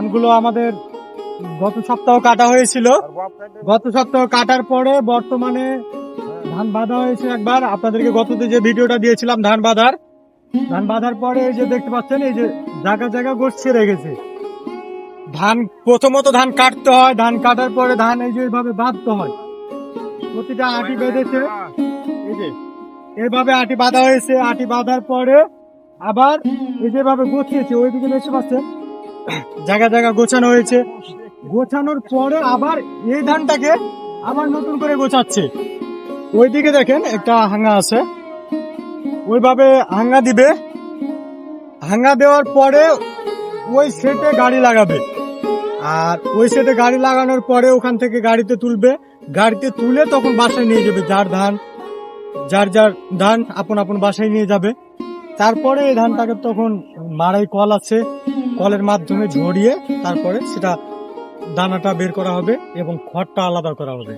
ধানগুলো আমাদের গত সপ্তাহ কাটা হয়েছিল। গত সপ্তাহ কাটার পরে বর্তমানে ধান বাঁধা হয়েছে একবার। আপনাদেরকে গততে যে ভিডিওটা দিয়েছিলাম ধান বাঁধার পরে এই যে দেখতে পাচ্ছেন, এই যে জায়গা জায়গা গোছ ছেড়ে গেছে। ধান প্রথমত ধান কাটতে হয়, ধান কাটার পরে ধান এই যে এইভাবে বাঁধতে হয়। প্রতিটা আটি বেঁধেছে, এই যে এইভাবে আটি বাঁধা হয়েছে। আটি বাঁধার পরে আবার এই যেভাবে গোছিয়েছে, ওইদিকে দেখতে পাচ্ছেন জায়গা জায়গা গোছানো হয়েছে। গোছানোর পরে আবার এই ধানটাকে আবার নতুন করে গোছাচ্ছে। ওইদিকে দেখেন একটা হাঙ্গা আছে, ওইভাবে হাঙ্গা দিবে। হাঙ্গা দেওয়ার পরে ওই সেটে গাড়ি লাগাবে, আর ওই সেটে গাড়ি লাগানোর পরে ওখান থেকে গাড়িতে তুলবে। গাড়িতে তুলে তখন বাসায় নিয়ে যাবে। যার যার ধান আপন আপন বাসায় নিয়ে যাবে। তারপরে এই ধানটাকে তখন মাড়াই কল আছে, কলের মাধ্যমে ঝরিয়ে তারপরে সেটা দানাটা বের করা হবে এবং খড়টা আলাদা করা হবে।